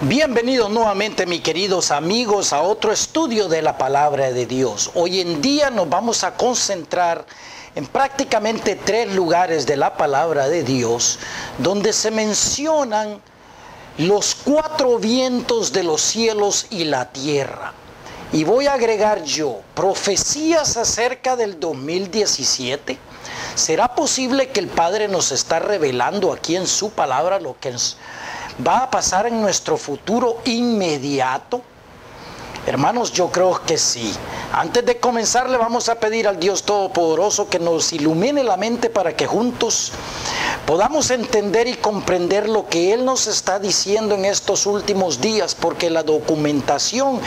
Bienvenidos nuevamente, mis queridos amigos, a otro estudio de la palabra de Dios. Hoy en día nos vamos a concentrar en prácticamente 3 lugares de la palabra de Dios donde se mencionan los 4 vientos de los cielos y la tierra. Y voy a agregar yo profecías acerca del 2017. ¿Será posible que el Padre nos está revelando aquí en su palabra lo que va a pasar en nuestro futuro inmediato? Hermanos, yo creo que sí. Antes de comenzar, le vamos a pedir al Dios Todopoderoso que nos ilumine la mente para que juntos podamos entender y comprender lo que Él nos está diciendo en estos últimos días, porque la documentación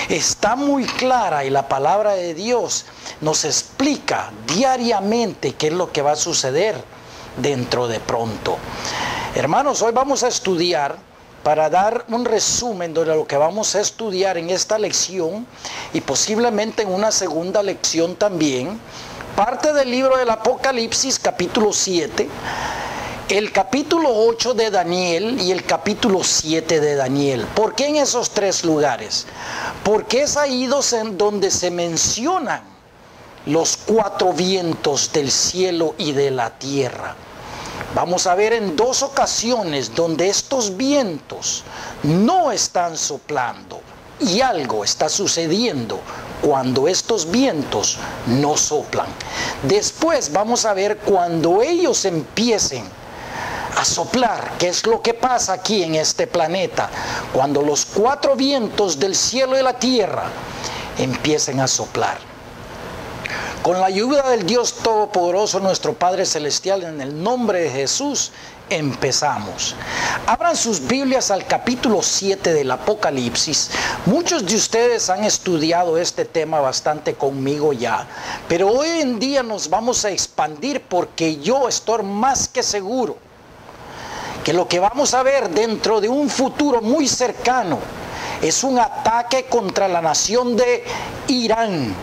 está muy clara y la palabra de Dios nos explica diariamente qué es lo que va a suceder dentro de pronto. Hermanos, hoy vamos a estudiar, para dar un resumen de lo que vamos a estudiar en esta lección y posiblemente en una segunda lección también, parte del libro del Apocalipsis capítulo 7, el capítulo 8 de Daniel y el capítulo 7 de Daniel. ¿Por qué en esos 3 lugares? Porque es ahí donde se mencionan los 4 vientos del cielo y de la tierra. Vamos a ver en 2 ocasiones donde estos vientos no están soplando y algo está sucediendo cuando estos vientos no soplan. Después vamos a ver cuando ellos empiecen a soplar, qué es lo que pasa aquí en este planeta, cuando los 4 vientos del cielo y la tierra empiecen a soplar. Con la ayuda del Dios Todopoderoso, nuestro Padre Celestial, en el nombre de Jesús, empezamos. Abran sus Biblias al capítulo 7 del Apocalipsis. Muchos de ustedes han estudiado este tema bastante conmigo ya, pero hoy en día nos vamos a expandir porque yo estoy más que seguro que lo que vamos a ver dentro de un futuro muy cercano es un ataque contra la nación de Irán.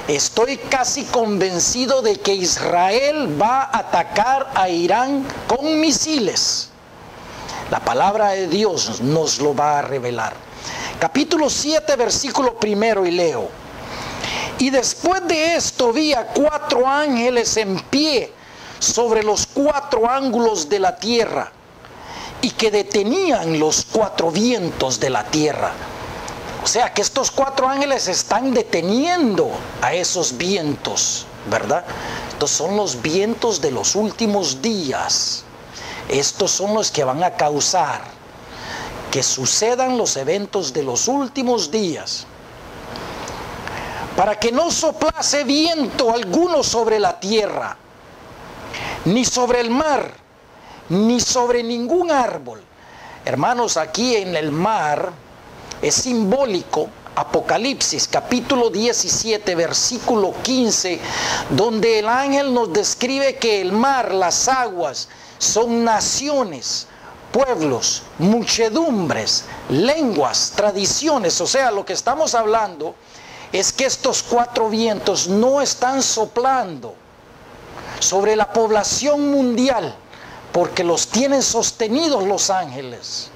Estoy casi convencido de que Israel va a atacar a Irán con misiles. La palabra de Dios nos lo va a revelar. Capítulo 7, versículo 1, y leo. Y después de esto vi a 4 ángeles en pie sobre los 4 ángulos de la tierra, y que detenían los 4 vientos de la tierra. O sea que estos 4 ángeles están deteniendo a esos vientos, ¿verdad? Estos son los vientos de los últimos días. Estos son los que van a causar que sucedan los eventos de los últimos días. Para que no soplase viento alguno sobre la tierra, ni sobre el mar, ni sobre ningún árbol. Hermanos, aquí en el mar es simbólico, Apocalipsis capítulo 17 versículo 15, donde el ángel nos describe que el mar, las aguas, son naciones, pueblos, muchedumbres, lenguas, tradiciones. O sea, lo que estamos hablando es que estos 4 vientos no están soplando sobre la población mundial, porque los tienen sostenidos los ángeles.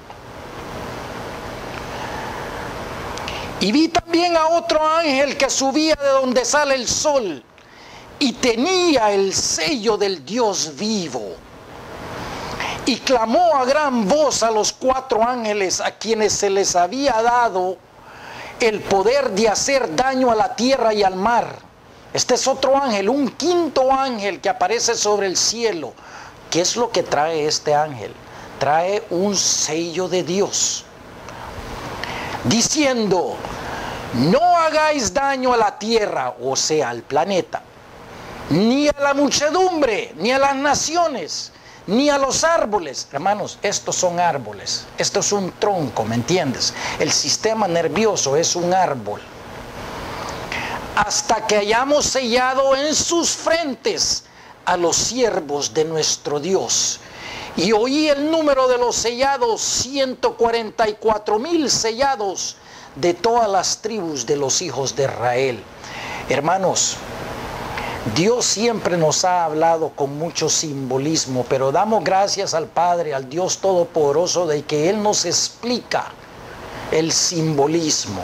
Y vi también a otro ángel que subía de donde sale el sol y tenía el sello del Dios vivo. Y clamó a gran voz a los 4 ángeles a quienes se les había dado el poder de hacer daño a la tierra y al mar. Este es otro ángel, un 5.º ángel que aparece sobre el cielo. ¿Qué es lo que trae este ángel? Trae un sello de Dios, diciendo: no hagáis daño a la tierra, o sea, al planeta, ni a la muchedumbre, ni a las naciones, ni a los árboles. Hermanos, estos son árboles, esto es un tronco, ¿me entiendes? El sistema nervioso es un árbol. Hasta que hayamos sellado en sus frentes a los siervos de nuestro Dios. Y oí el número de los sellados, 144,000 sellados de todas las tribus de los hijos de Israel. Hermanos, Dios siempre nos ha hablado con mucho simbolismo, pero damos gracias al Padre, al Dios Todopoderoso, de que Él nos explica el simbolismo.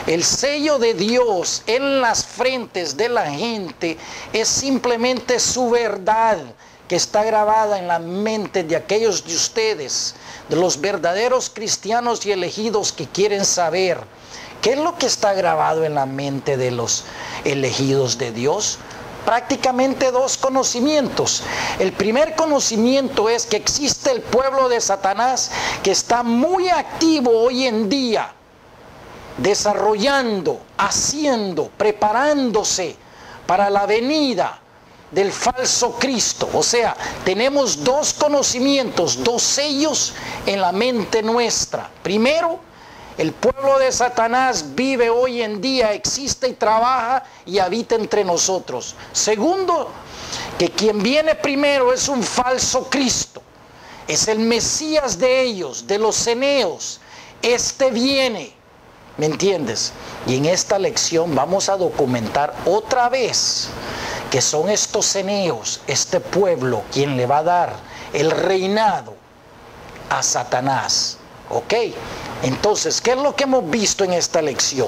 El sello de Dios en las frentes de la gente es simplemente su verdad que está grabada en la mente de aquellos de ustedes, de los verdaderos cristianos y elegidos que quieren saber qué es lo que está grabado en la mente de los elegidos de Dios. Prácticamente dos conocimientos. El primer conocimiento es que existe el pueblo de Satanás que está muy activo hoy en día, desarrollando, haciendo, preparándose para la venida del falso Cristo. O sea, tenemos dos conocimientos, dos sellos en la mente nuestra. Primero, el pueblo de Satanás vive hoy en día, existe y trabaja y habita entre nosotros. Segundo, que quien viene primero es un falso Cristo. Es el Mesías de ellos, de los ceneos. Este viene, ¿me entiendes? Y en esta lección vamos a documentar otra vez que son estos ceneos, este pueblo, quien le va a dar el reinado a Satanás. ¿Ok? Entonces, ¿qué es lo que hemos visto en esta lección?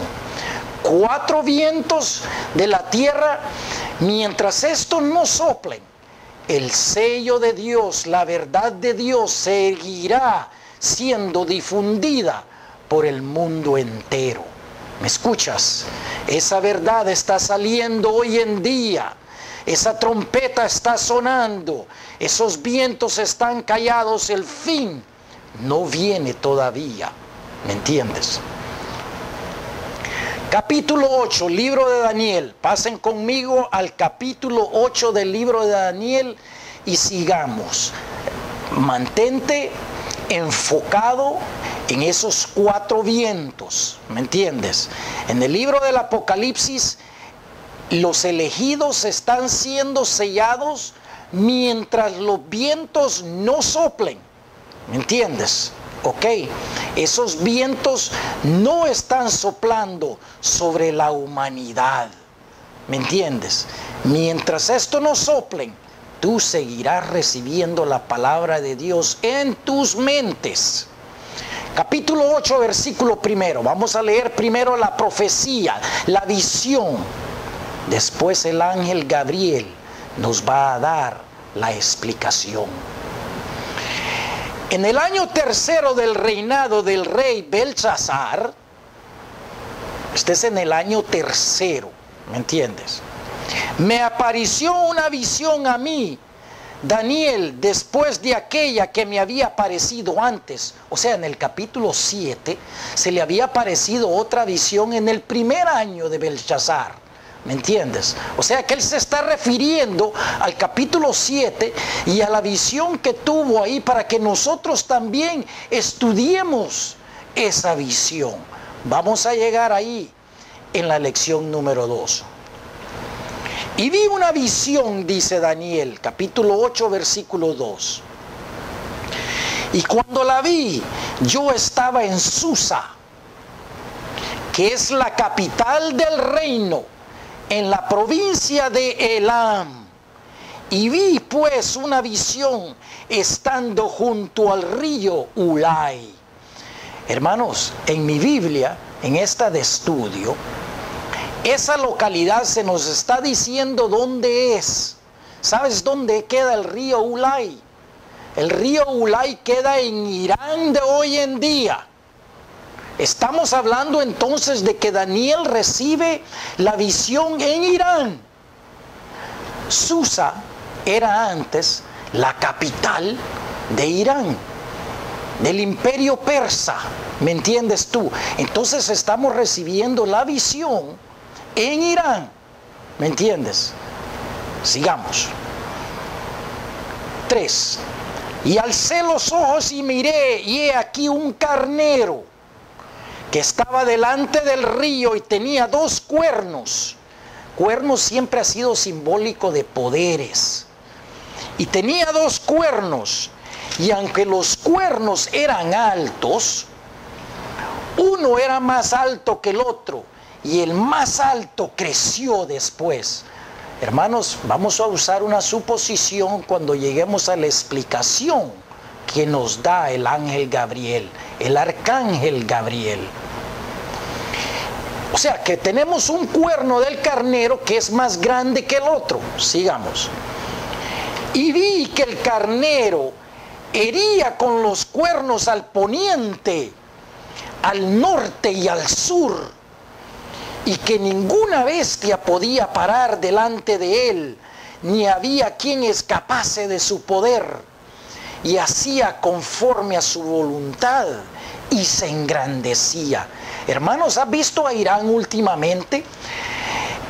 4 vientos de la tierra, mientras estos no soplen, el sello de Dios, la verdad de Dios seguirá siendo difundida por el mundo entero. ¿Me escuchas? Esa verdad está saliendo hoy en día. Esa trompeta está sonando. Esos vientos están callados. El fin no viene todavía. ¿Me entiendes? Capítulo 8, libro de Daniel. Pasen conmigo al capítulo 8 del libro de Daniel y sigamos. Mantente enfocado en esos 4 vientos. ¿Me entiendes? En el libro del Apocalipsis, los elegidos están siendo sellados mientras los vientos no soplen. ¿Me entiendes? Ok, esos vientos no están soplando sobre la humanidad. ¿Me entiendes? Mientras esto no soplen, tú seguirás recibiendo la palabra de Dios en tus mentes. Capítulo 8, versículo 1. Vamos a leer primero la profecía, la visión. Después el ángel Gabriel nos va a dar la explicación. En el año 3 del reinado del rey Belsasar, este es en el año 3, ¿me entiendes? Me apareció una visión a mí, Daniel, después de aquella que me había aparecido antes. O sea, en el capítulo 7 se le había aparecido otra visión en el primer año de Belsasar. ¿Me entiendes? O sea que él se está refiriendo al capítulo 7 y a la visión que tuvo ahí para que nosotros también estudiemos esa visión. Vamos a llegar ahí en la lección número 2. Y vi una visión, dice Daniel, capítulo 8, versículo 2. Y cuando la vi, yo estaba en Susa, que es la capital del reino, en la provincia de Elam. Y vi pues una visión estando junto al río Ulai. Hermanos, en mi Biblia, en esta de estudio, esa localidad se nos está diciendo dónde es. ¿Sabes dónde queda el río Ulai? El río Ulai queda en Irán de hoy en día. Estamos hablando entonces de que Daniel recibe la visión en Irán. Susa era antes la capital de Irán, del imperio persa. ¿Me entiendes tú? Entonces estamos recibiendo la visión en Irán. ¿Me entiendes? Sigamos. 3. Y alcé los ojos y miré, y he aquí un carnero que estaba delante del río y tenía 2 cuernos. Cuernos siempre ha sido simbólico de poderes. Y tenía 2 cuernos. Y aunque los cuernos eran altos, uno era más alto que el otro. Y el más alto creció después. Hermanos, vamos a usar una suposición cuando lleguemos a la explicación que nos da el ángel Gabriel, el arcángel Gabriel. O sea que tenemos un cuerno del carnero que es más grande que el otro. Sigamos. Y vi que el carnero hería con los cuernos al poniente, al norte y al sur, y que ninguna bestia podía parar delante de él, ni había quien escapase de su poder, y hacía conforme a su voluntad, y se engrandecía. Hermanos, ¿has visto a Irán últimamente?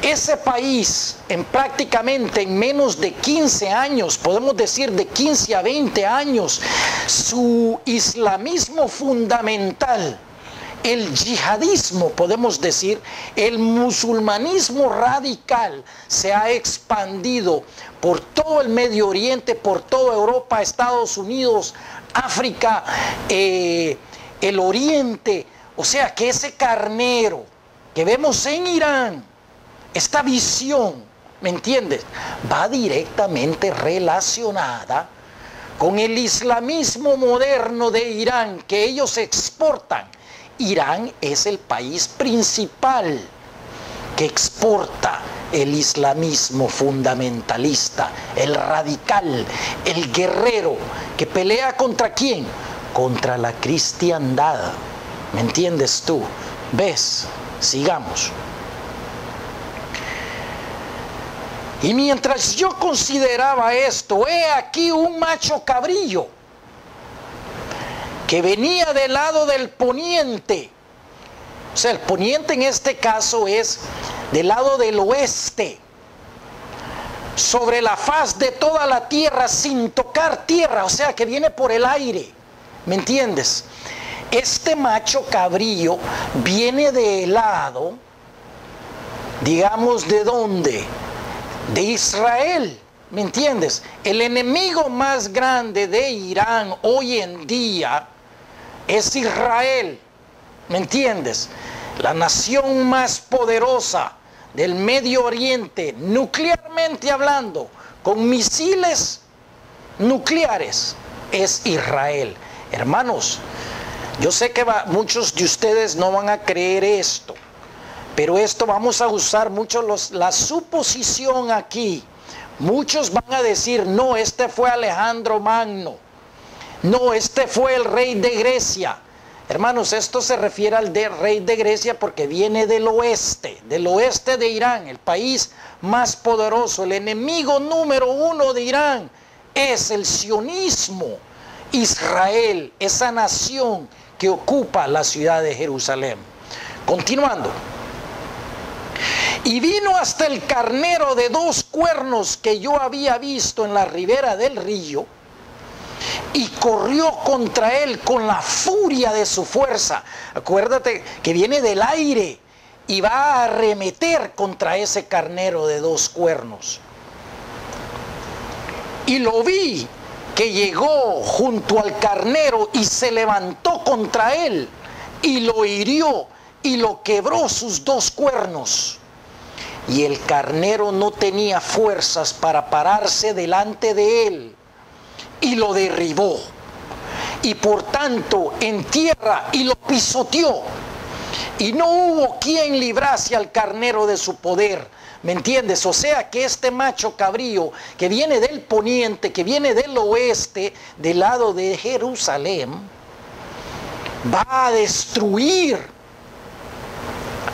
Ese país, prácticamente en menos de 15 años, podemos decir de 15 a 20 años, su islamismo fundamental, el yihadismo, podemos decir, el musulmanismo radical se ha expandido por todo el Medio Oriente, por toda Europa, Estados Unidos, África, el Oriente. O sea que ese carnero que vemos en Irán, esta visión, ¿me entiendes?, va directamente relacionada con el islamismo moderno de Irán que ellos exportan. Irán es el país principal que exporta el islamismo fundamentalista, el radical, el guerrero, que pelea ¿contra quién? Contra la cristiandad. ¿Me entiendes tú? ¿Ves? Sigamos. Y mientras yo consideraba esto, he aquí un macho cabrillo que venía del lado del poniente. O sea, el poniente en este caso es del lado del oeste, sobre la faz de toda la tierra sin tocar tierra, o sea que viene por el aire. ¿Me entiendes? Este macho cabrillo viene del lado, digamos, ¿de dónde? De Israel. ¿Me entiendes? El enemigo más grande de Irán hoy en día es Israel. ¿Me entiendes? La nación más poderosa del Medio Oriente, nuclearmente hablando, con misiles nucleares, es Israel. Hermanos, yo sé que muchos de ustedes no van a creer esto, pero esto vamos a usar mucho la suposición aquí. Muchos van a decir, no, este fue Alejandro Magno, no, este fue el rey de Grecia. Hermanos, esto se refiere al rey de Grecia porque viene del oeste de Irán, el país más poderoso. El enemigo número uno de Irán es el sionismo, Israel, esa nación que ocupa la ciudad de Jerusalén. Continuando. Y vino hasta el carnero de 2 cuernos que yo había visto en la ribera del río, y corrió contra él con la furia de su fuerza. Acuérdate que viene del aire y va a arremeter contra ese carnero de 2 cuernos. Y lo vi que llegó junto al carnero y se levantó contra él y lo hirió y lo quebró sus 2 cuernos. Y el carnero no tenía fuerzas para pararse delante de él y lo derribó, y por tanto en tierra, y lo pisoteó, y no hubo quien librase al carnero de su poder. ¿Me entiendes? O sea que este macho cabrío que viene del poniente, que viene del oeste, del lado de Jerusalén, va a destruir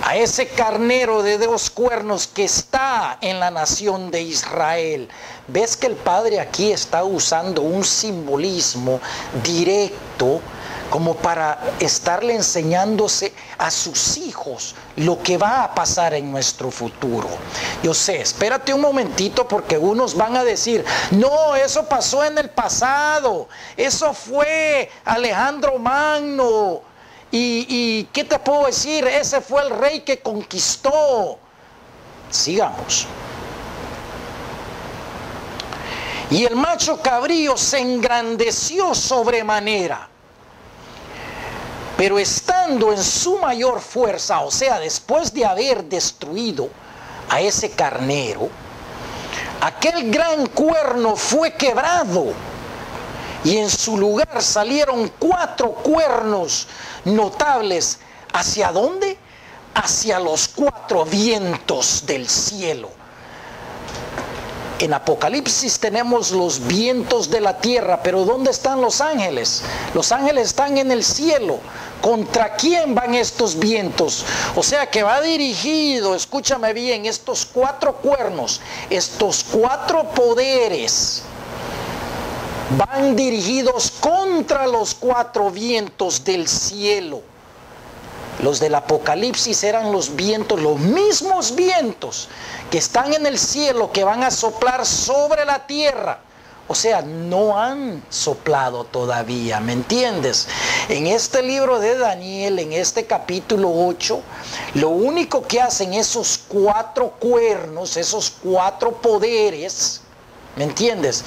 a ese carnero de 2 cuernos que está en la nación de Israel. ¿Ves que el Padre aquí está usando un simbolismo directo como para estarle enseñándose a sus hijos lo que va a pasar en nuestro futuro? Yo sé, espérate un momentito, porque unos van a decir, no, eso pasó en el pasado, eso fue Alejandro Magno. ¿Y qué te puedo decir? Ese fue el rey que conquistó. Sigamos. Y el macho cabrío se engrandeció sobremanera, pero estando en su mayor fuerza, o sea, después de haber destruido a ese carnero, aquel gran cuerno fue quebrado y en su lugar salieron 4 cuernos notables. ¿Hacia dónde? Hacia los 4 vientos del cielo. En Apocalipsis tenemos los vientos de la tierra, pero ¿dónde están los ángeles? Los ángeles están en el cielo. ¿Contra quién van estos vientos? O sea que va dirigido, escúchame bien, estos 4 cuernos, estos 4 poderes van dirigidos contra los 4 vientos del cielo. Los del Apocalipsis eran los vientos, los mismos vientos que están en el cielo, que van a soplar sobre la tierra. O sea, no han soplado todavía, ¿me entiendes? En este libro de Daniel, en este capítulo 8, lo único que hacen esos 4 cuernos, esos 4 poderes, ¿me entiendes?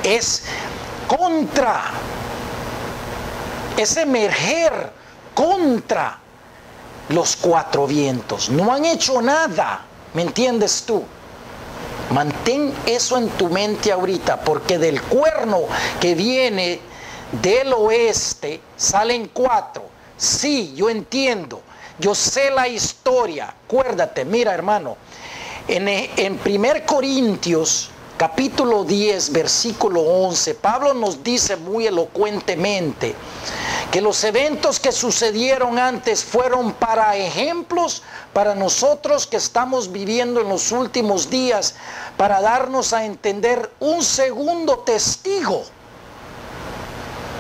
Es emerger contra los 4 vientos. No han hecho nada, ¿me entiendes tú? Mantén eso en tu mente ahorita, porque del cuerno que viene del oeste salen 4. Sí, yo entiendo, yo sé la historia. Acuérdate, mira hermano, en 1 Corintios capítulo 10, versículo 11, Pablo nos dice muy elocuentemente que los eventos que sucedieron antes fueron para ejemplos para nosotros que estamos viviendo en los últimos días, para darnos a entender un segundo testigo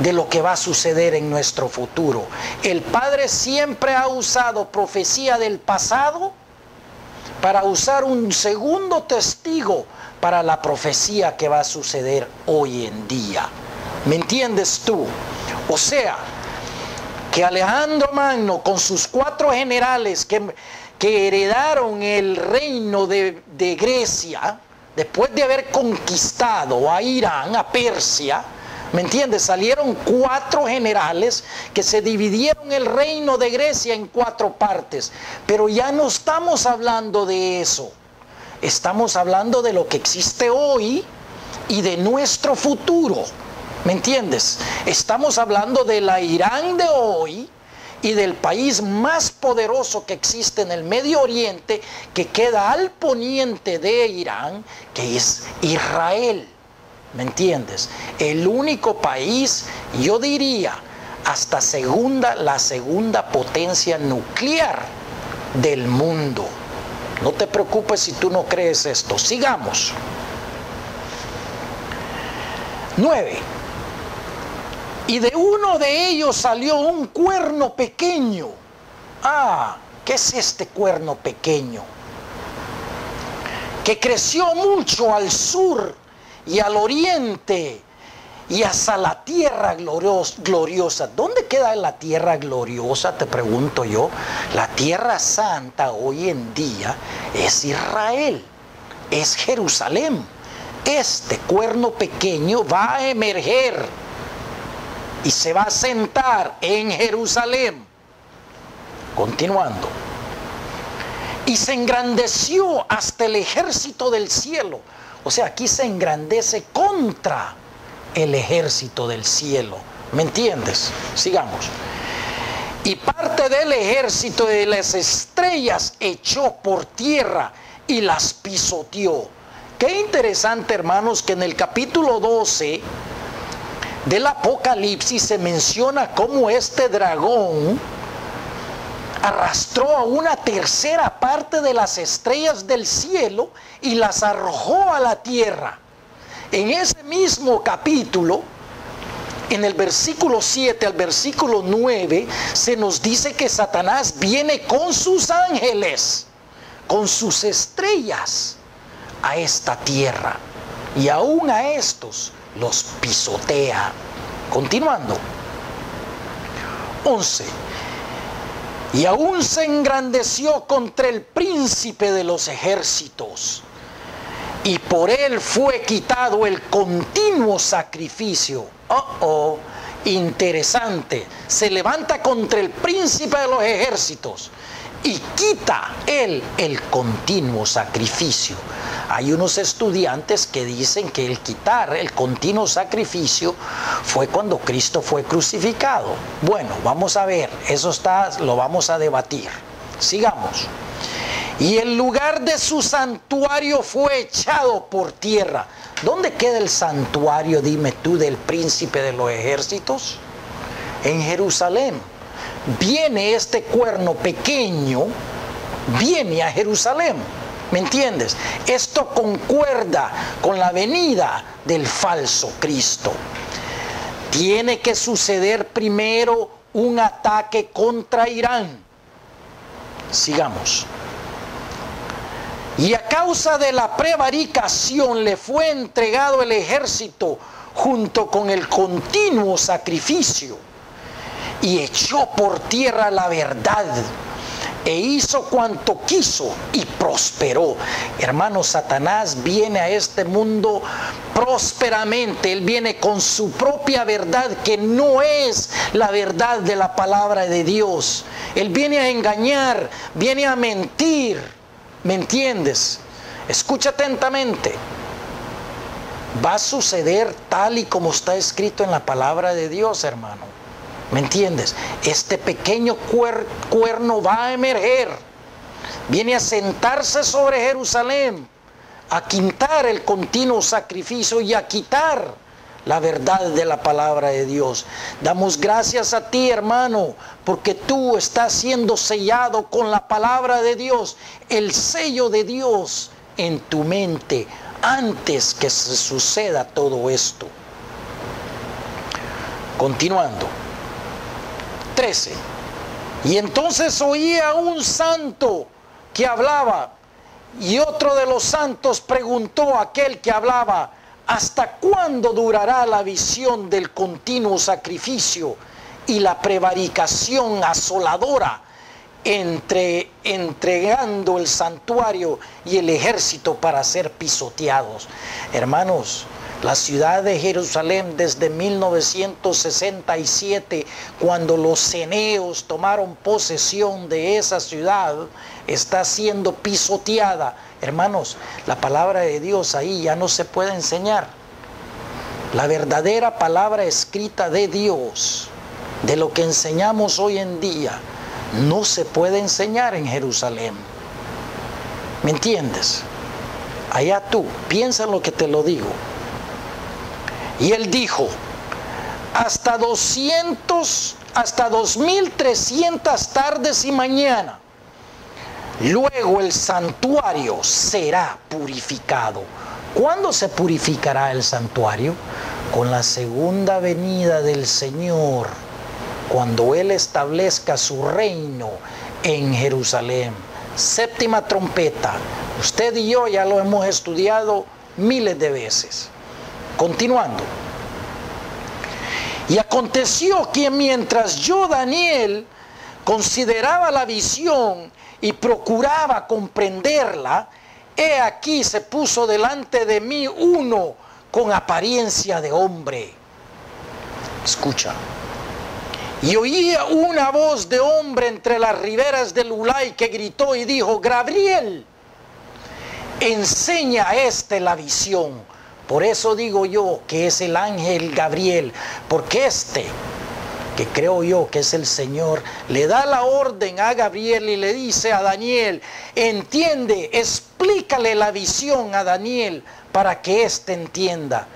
de lo que va a suceder en nuestro futuro. El Padre siempre ha usado profecía del pasado para usar un segundo testigo para la profecía que va a suceder hoy en día. ¿Me entiendes tú? O sea, que Alejandro Magno con sus 4 generales que heredaron el reino de Grecia, después de haber conquistado a Irán, a Persia, ¿me entiendes? Salieron 4 generales que se dividieron el reino de Grecia en 4 partes. Pero ya no estamos hablando de eso. Estamos hablando de lo que existe hoy y de nuestro futuro. ¿Me entiendes? Estamos hablando de la Irán de hoy y del país más poderoso que existe en el Medio Oriente, que queda al poniente de Irán, que es Israel. ¿Me entiendes? El único país, yo diría, hasta la segunda potencia nuclear del mundo. No te preocupes si tú no crees esto. Sigamos. 9. Y de uno de ellos salió un cuerno pequeño. ¿Qué es este cuerno pequeño? Que creció mucho al sur y al oriente y hasta la tierra gloriosa. ¿Dónde queda la tierra gloriosa? Te pregunto yo. La tierra santa hoy en día es Israel, es Jerusalén. Este cuerno pequeño va a emerger y se va a sentar en Jerusalén. Continuando. Y se engrandeció hasta el ejército del cielo. O sea, aquí se engrandece contra el ejército del cielo. ¿Me entiendes? Sigamos. Y parte del ejército de las estrellas echó por tierra y las pisoteó. Qué interesante, hermanos, que en el capítulo 12 del Apocalipsis se menciona cómo este dragón arrastró a una tercera parte de las estrellas del cielo y las arrojó a la tierra. En ese mismo capítulo, en el versículo 7 al versículo 9, se nos dice que Satanás viene con sus ángeles, con sus estrellas, a esta tierra. Y aún a estos los pisotea. Continuando. 11. Y aún se engrandeció contra el príncipe de los ejércitos, y por él fue quitado el continuo sacrificio. interesante, se levanta contra el príncipe de los ejércitos y quita él el continuo sacrificio. Hay unos estudiantes que dicen que el quitar el continuo sacrificio fue cuando Cristo fue crucificado. Bueno, vamos a ver, lo vamos a debatir. Sigamos. Y el lugar de su santuario fue echado por tierra. ¿Dónde queda el santuario, dime tú, del príncipe de los ejércitos? En Jerusalén. Viene este cuerno pequeño, viene a Jerusalén. ¿Me entiendes? Esto concuerda con la venida del falso Cristo. Tiene que suceder primero un ataque contra Irán. Sigamos. Y a causa de la prevaricación le fue entregado el ejército junto con el continuo sacrificio, y echó por tierra la verdad, e hizo cuanto quiso y prosperó. Hermano, Satanás viene a este mundo prósperamente. Él viene con su propia verdad, que no es la verdad de la palabra de Dios. Él viene a engañar, viene a mentir. ¿Me entiendes? Escucha atentamente. Va a suceder tal y como está escrito en la palabra de Dios, hermano. ¿Me entiendes? Este pequeño cuerno va a emerger. Viene a sentarse sobre Jerusalén, a quitar el continuo sacrificio y a quitar la verdad de la palabra de Dios. Damos gracias a ti, hermano, porque tú estás siendo sellado con la palabra de Dios, el sello de Dios en tu mente, antes que se suceda todo esto. Continuando. 13. Y entonces oía un santo que hablaba, y otro de los santos preguntó a aquel que hablaba: ¿hasta cuándo durará la visión del continuo sacrificio y la prevaricación asoladora entregando el santuario y el ejército para ser pisoteados? Hermanos, la ciudad de Jerusalén desde 1967, cuando los ceneos tomaron posesión de esa ciudad, está siendo pisoteada. Hermanos, la palabra de Dios ahí ya no se puede enseñar. La verdadera palabra escrita de Dios, de lo que enseñamos hoy en día, no se puede enseñar en Jerusalén. ¿Me entiendes? Allá tú, piensa en lo que te lo digo. Y él dijo: hasta 2300 tardes y mañana. Luego el santuario será purificado. ¿Cuándo se purificará el santuario? Con la segunda venida del Señor, cuando Él establezca su reino en Jerusalén. Séptima trompeta. Usted y yo ya lo hemos estudiado miles de veces. Continuando. Y aconteció que mientras yo, Daniel, consideraba la visión y procuraba comprenderla, he aquí se puso delante de mí uno con apariencia de hombre. Escucha. Y oía una voz de hombre entre las riberas del Ulai que gritó y dijo: Gabriel, enseña a la visión. Por eso digo yo que es el ángel Gabriel, porque que creo yo que es el Señor, le da la orden a Gabriel y le dice a Daniel: entiende, explícale la visión a Daniel para que entienda.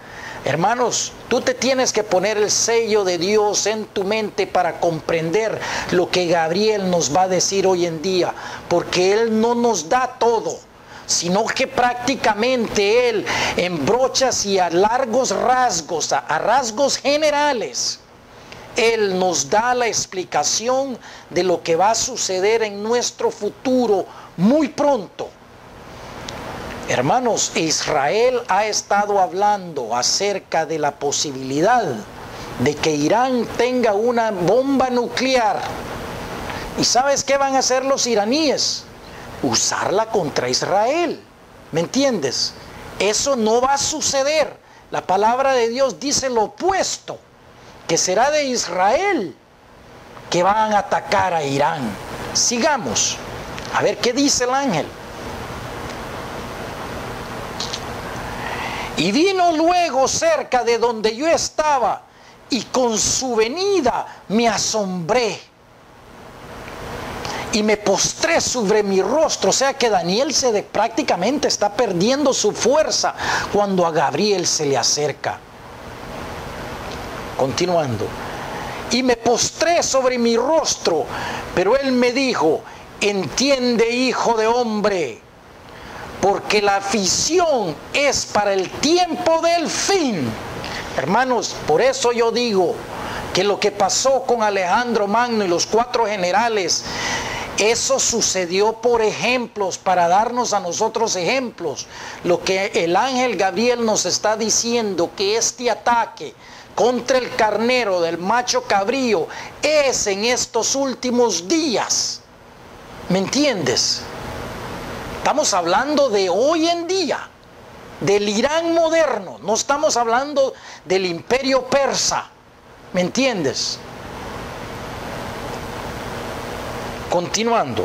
Hermanos, tú te tienes que poner el sello de Dios en tu mente para comprender lo que Gabriel nos va a decir hoy en día, porque Él no nos da todo, sino que prácticamente Él, en brochas y a largos rasgos, a rasgos generales, Él nos da la explicación de lo que va a suceder en nuestro futuro muy pronto. Hermanos, Israel ha estado hablando acerca de la posibilidad de que Irán tenga una bomba nuclear. ¿Y sabes qué van a hacer los iraníes? Usarla contra Israel. ¿Me entiendes? Eso no va a suceder. La palabra de Dios dice lo opuesto. que será de Israel, que van a atacar a Irán. Sigamos, a ver qué dice el ángel. Y vino luego cerca de donde yo estaba, y con su venida me asombré. Y me postré sobre mi rostro. O sea que Daniel prácticamente está perdiendo su fuerza cuando a Gabriel se le acerca. Continuando. Y me postré sobre mi rostro, pero él me dijo: entiende, hijo de hombre, porque la visión es para el tiempo del fin. Hermanos, por eso yo digo que lo que pasó con Alejandro Magno y los 4 generales, eso sucedió por ejemplos, para darnos a nosotros ejemplos. Lo que el ángel Gabriel nos está diciendo, que este ataque contra el carnero del macho cabrío es en estos últimos días. ¿Me entiendes? Estamos hablando de hoy en día, del Irán moderno. No estamos hablando del imperio persa. ¿Me entiendes? Continuando.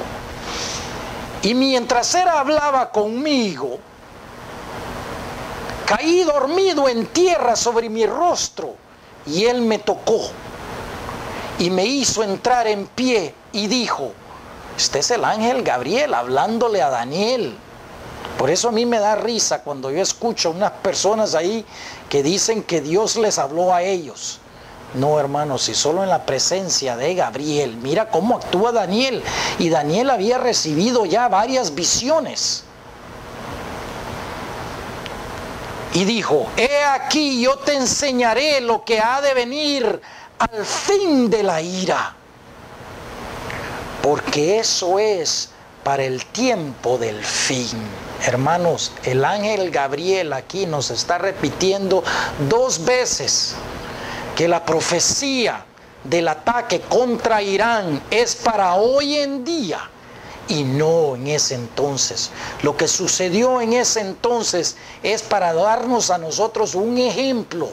Y mientras él hablaba conmigo, caí dormido en tierra sobre mi rostro, y él me tocó y me hizo entrar en pie y dijo: este es el ángel Gabriel hablándole a Daniel. Por eso a mí me da risa cuando yo escucho a unas personas ahí que dicen que Dios les habló a ellos. No, hermanos, si solo en la presencia de Gabriel. Mira cómo actúa Daniel. Y Daniel había recibido ya varias visiones. Y dijo: he aquí, yo te enseñaré lo que ha de venir al fin de la ira, porque eso es para el tiempo del fin. Hermanos, el ángel Gabriel aquí nos está repitiendo 2 veces que la profecía del ataque contra Irán es para hoy en día y no en ese entonces. Lo que sucedió en ese entonces es para darnos a nosotros un ejemplo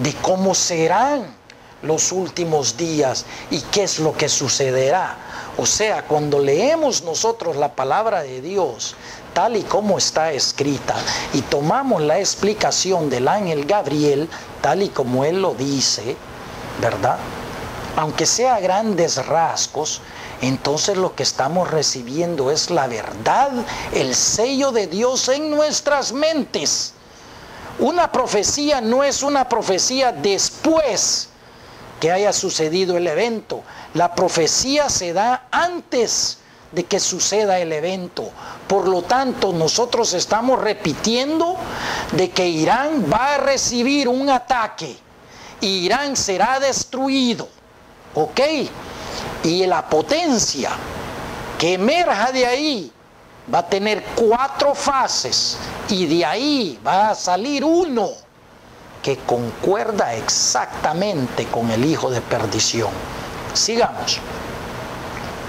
de cómo serán los últimos días y qué es lo que sucederá. O sea, cuando leemos nosotros la palabra de Dios tal y como está escrita y tomamos la explicación del ángel Gabriel tal y como él lo dice, ¿verdad? Aunque sea a grandes rasgos, entonces lo que estamos recibiendo es la verdad, el sello de Dios en nuestras mentes. Una profecía no es una profecía después que haya sucedido el evento. La profecía se da antes de que suceda el evento. Por lo tanto, nosotros estamos repitiendo de que Irán va a recibir un ataque. Irán será destruido. ¿Ok? Y la potencia que emerja de ahí va a tener 4 fases. Y de ahí va a salir uno que concuerda exactamente con el hijo de perdición. Sigamos.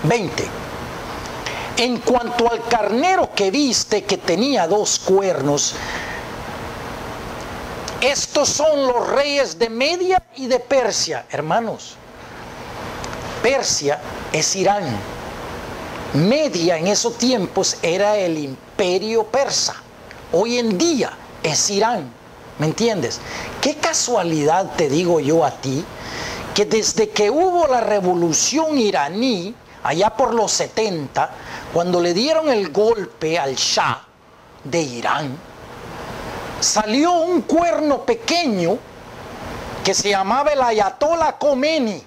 20. En cuanto al carnero que viste, que tenía 2 cuernos, estos son los reyes de Media y de Persia. Hermanos, Persia es Irán. Media en esos tiempos era el imperio persa. Hoy en día es Irán. ¿Me entiendes? Qué casualidad, te digo yo a ti, que desde que hubo la revolución iraní, allá por los 70, cuando le dieron el golpe al Shah de Irán, salió un cuerno pequeño que se llamaba el Ayatollah Khomeini,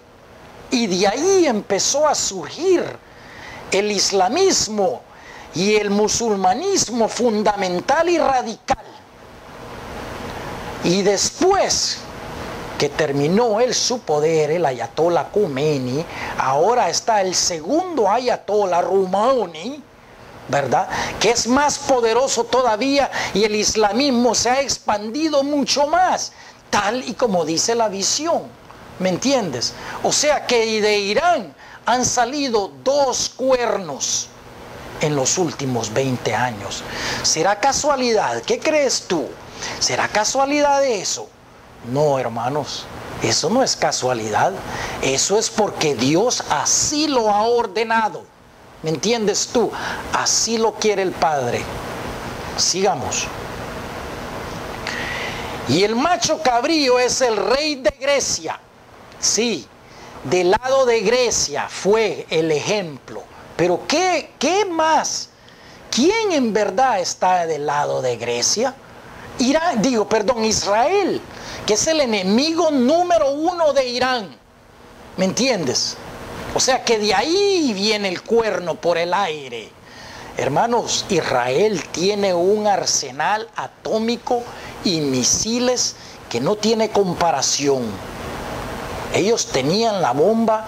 y de ahí empezó a surgir el islamismo y el musulmanismo fundamental y radical. Y después que terminó él su poder, el Ayatollah Khomeini, ahora está el segundo Ayatollah Rouhani, ¿verdad? Que es más poderoso todavía, y el islamismo se ha expandido mucho más, tal y como dice la visión. ¿Me entiendes? O sea que de Irán han salido 2 cuernos en los últimos 20 años. ¿Será casualidad? ¿Qué crees tú? ¿Será casualidad de eso? No, hermanos. Eso no es casualidad, eso es porque Dios así lo ha ordenado. ¿Me entiendes tú? Así lo quiere el Padre. Sigamos. Y el macho cabrío es el rey de Grecia. Sí, del lado de Grecia fue el ejemplo. Pero ¿qué más? ¿Quién en verdad está del lado de Grecia? Israel, que es el enemigo número 1 de Irán. ¿Me entiendes? O sea que de ahí viene el cuerno por el aire. Hermanos, Israel tiene un arsenal atómico y misiles que no tiene comparación. Ellos tenían la bomba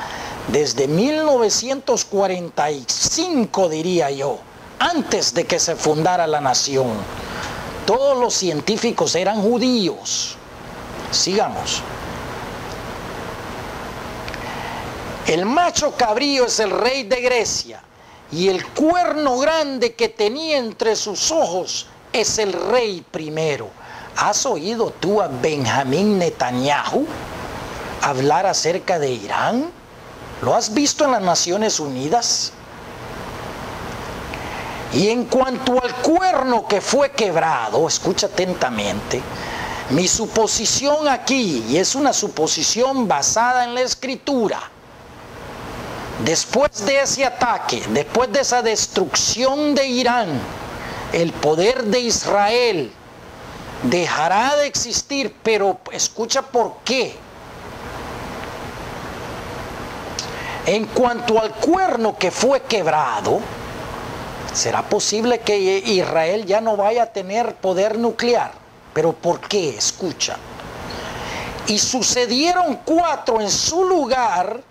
desde 1945, diría yo, antes de que se fundara la nación. Todos los científicos eran judíos. Sigamos. El macho cabrío es el rey de Grecia, y el cuerno grande que tenía entre sus ojos es el rey primero. ¿Has oído tú a Benjamín Netanyahu hablar acerca de Irán? ¿Lo has visto en las Naciones Unidas? Y en cuanto al cuerno que fue quebrado, escucha atentamente, mi suposición aquí, y es una suposición basada en la Escritura, después de ese ataque, después de esa destrucción de Irán, el poder de Israel dejará de existir, pero escucha por qué. En cuanto al cuerno que fue quebrado, será posible que Israel ya no vaya a tener poder nuclear. ¿Pero por qué? Escucha. Y sucedieron 4 en su lugar,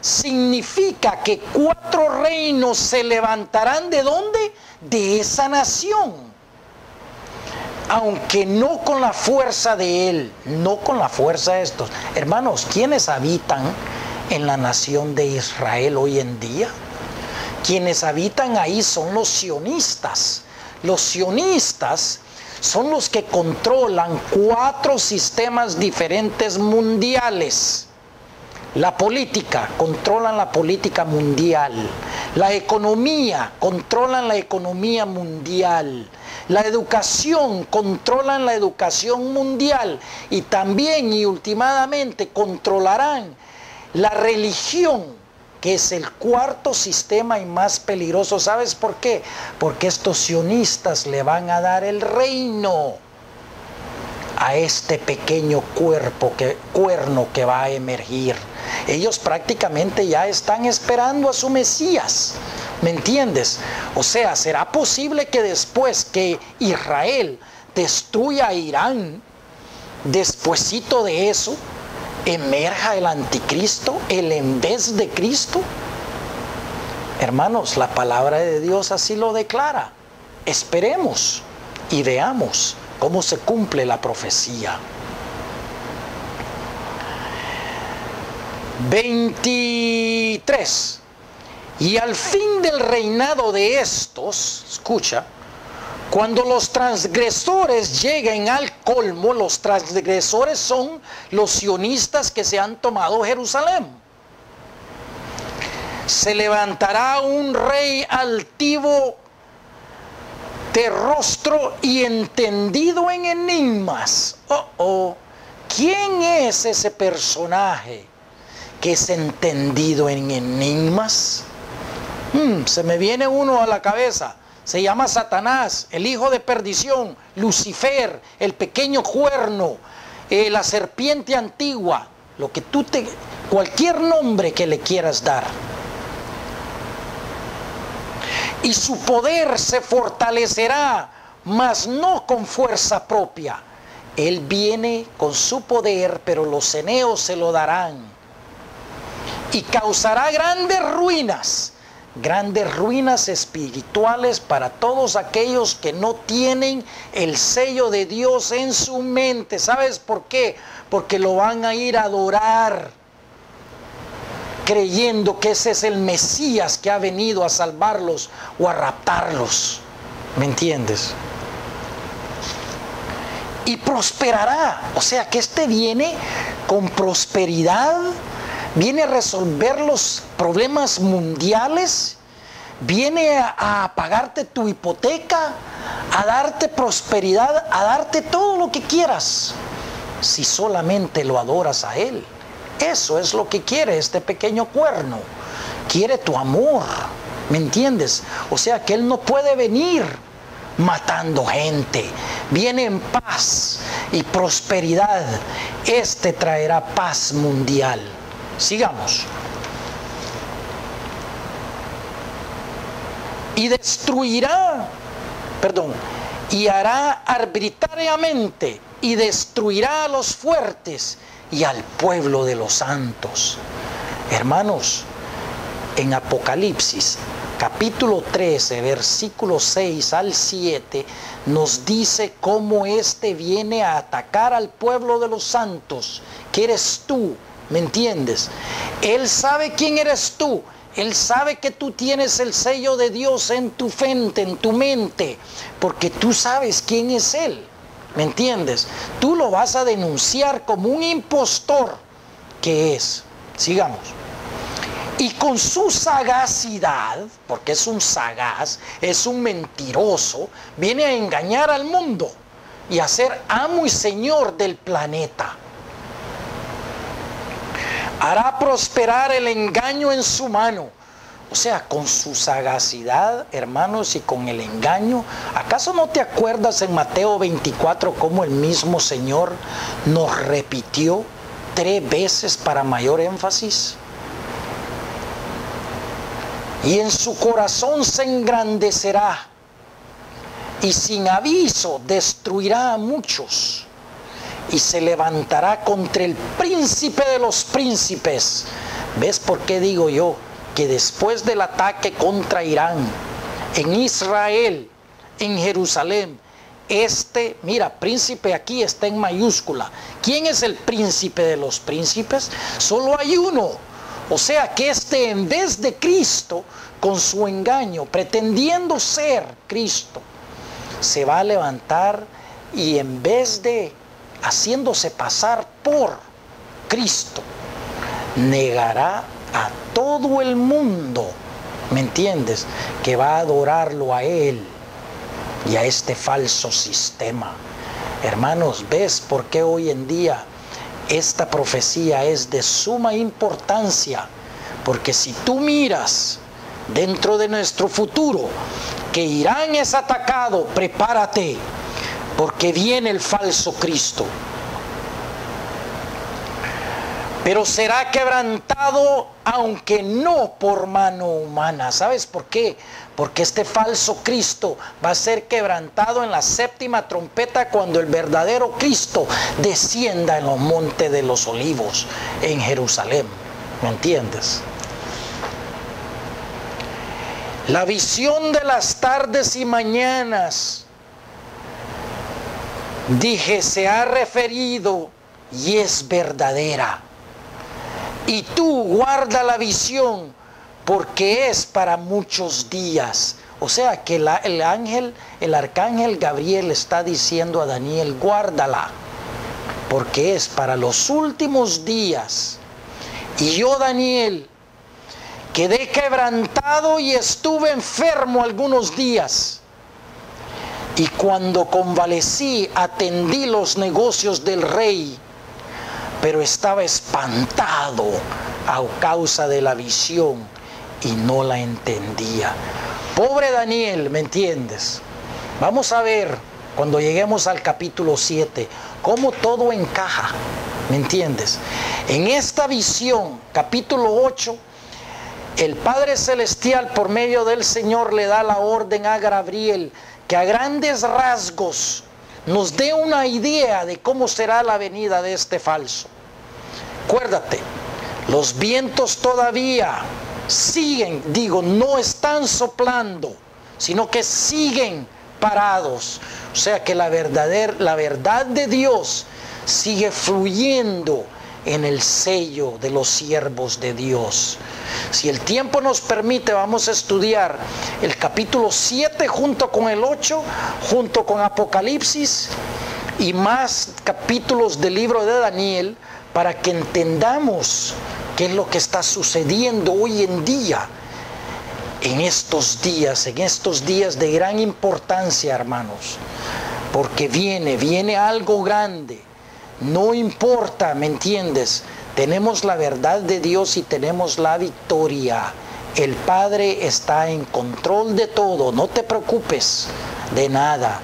significa que 4 reinos se levantarán. ¿De dónde? De esa nación. Aunque no con la fuerza de él, no con la fuerza de estos. Hermanos, ¿quiénes habitan en la nación de Israel hoy en día? Quienes habitan ahí son los sionistas. Los sionistas son los que controlan 4 sistemas diferentes mundiales. La política, controlan la política mundial. La economía, controlan la economía mundial. La educación, controlan la educación mundial. Y también y últimamente controlarán la religión, que es el 4º sistema y más peligroso. ¿Sabes por qué? Porque estos sionistas le van a dar el reino a este pequeño cuerno que va a emergir. Ellos prácticamente ya están esperando a su Mesías. ¿Me entiendes? O sea, ¿será posible que después que Israel destruya a Irán, despuesito de eso, emerja el anticristo, el en vez de Cristo? Hermanos, la palabra de Dios así lo declara. Esperemos y veamos cómo se cumple la profecía. 23. Y al fin del reinado de estos, escucha, cuando los transgresores lleguen al colmo, los transgresores son los sionistas que se han tomado Jerusalén. Se levantará un rey altivo de rostro y entendido en enigmas. ¿Quién es ese personaje que es entendido en enigmas? Se me viene uno a la cabeza. Se llama Satanás, el hijo de perdición, Lucifer, el pequeño cuerno, la serpiente antigua, cualquier nombre que le quieras dar. Y su poder se fortalecerá, mas no con fuerza propia. Él viene con su poder, pero los eneos se lo darán. Y causará grandes ruinas espirituales para todos aquellos que no tienen el sello de Dios en su mente. ¿Sabes por qué? Porque lo van a ir a adorar, creyendo que ese es el Mesías que ha venido a salvarlos o a raptarlos. ¿Me entiendes? Y prosperará. O sea que este viene con prosperidad, viene a resolver los problemas mundiales, viene a pagarte tu hipoteca, a darte prosperidad, a darte todo lo que quieras, si solamente lo adoras a Él. Eso es lo que quiere este pequeño cuerno. Quiere tu amor, ¿me entiendes? O sea que Él no puede venir matando gente. Viene en paz y prosperidad. Este traerá paz mundial. Sigamos. Y destruirá, y hará arbitrariamente y destruirá a los fuertes y al pueblo de los santos. Hermanos, en Apocalipsis capítulo 13, versículos 6 al 7, nos dice cómo este viene a atacar al pueblo de los santos, que eres tú, ¿me entiendes? Él sabe quién eres tú. Él sabe que tú tienes el sello de Dios en tu frente, en tu mente, porque tú sabes quién es Él, ¿me entiendes? Tú lo vas a denunciar como un impostor que es. Sigamos. Y con su sagacidad, porque es un sagaz, es un mentiroso, viene a engañar al mundo y a ser amo y señor del planeta. Hará prosperar el engaño en su mano. O sea, con su sagacidad, hermanos, y con el engaño. ¿Acaso no te acuerdas en Mateo 24 cómo el mismo Señor nos repitió 3 veces para mayor énfasis? Y en su corazón se engrandecerá y sin aviso destruirá a muchos. Y se levantará contra el príncipe de los príncipes. ¿Ves por qué digo yo que después del ataque contra Irán, en Israel, en Jerusalén, mira, príncipe aquí está en mayúscula. ¿Quién es el príncipe de los príncipes? Solo hay uno. O sea que en vez de Cristo, con su engaño, pretendiendo ser Cristo, se va a levantar y en vez de haciéndose pasar por Cristo, negará a todo el mundo, ¿me entiendes? Que va a adorarlo a Él y a este falso sistema. Hermanos, ¿ves por qué hoy en día esta profecía es de suma importancia? Porque si tú miras dentro de nuestro futuro que Irán es atacado, prepárate, porque viene el falso Cristo. Pero será quebrantado, aunque no por mano humana. ¿Sabes por qué? Porque este falso Cristo va a ser quebrantado en la 7ª trompeta, cuando el verdadero Cristo descienda en los montes de los olivos en Jerusalén. ¿Me entiendes? La visión de las tardes y mañanas, dije, se ha referido y es verdadera. Y tú guarda la visión, porque es para muchos días. O sea que el arcángel Gabriel está diciendo a Daniel, guárdala, porque es para los últimos días. Y yo, Daniel, quedé quebrantado y estuve enfermo algunos días. Y cuando convalecí, atendí los negocios del rey, pero estaba espantado a causa de la visión y no la entendía. Pobre Daniel, ¿me entiendes? Vamos a ver, cuando lleguemos al capítulo 7, cómo todo encaja, ¿me entiendes? En esta visión, capítulo 8, el Padre Celestial, por medio del Señor, le da la orden a Gabriel que a grandes rasgos nos dé una idea de cómo será la venida de este falso. Acuérdate, los vientos todavía siguen, no están soplando, sino que siguen parados. O sea que la verdad de Dios sigue fluyendo en el sello de los siervos de Dios. Si el tiempo nos permite, vamos a estudiar el capítulo 7 junto con el 8, junto con Apocalipsis y más capítulos del libro de Daniel, para que entendamos qué es lo que está sucediendo hoy en día, en estos días de gran importancia, hermanos, porque viene algo grande. No importa, ¿me entiendes? Tenemos la verdad de Dios y tenemos la victoria. El Padre está en control de todo, no te preocupes de nada,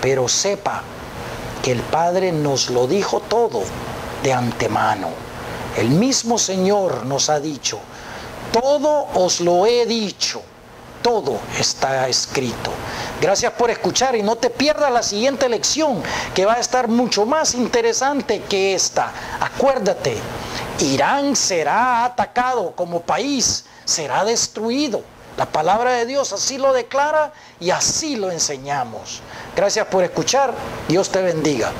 pero sepa que el Padre nos lo dijo todo de antemano. El mismo Señor nos ha dicho, todo os lo he dicho, todo está escrito. Gracias por escuchar y no te pierdas la siguiente lección, que va a estar mucho más interesante que esta. Acuérdate, Irán será atacado como país, será destruido. La palabra de Dios así lo declara y así lo enseñamos. Gracias por escuchar. Dios te bendiga.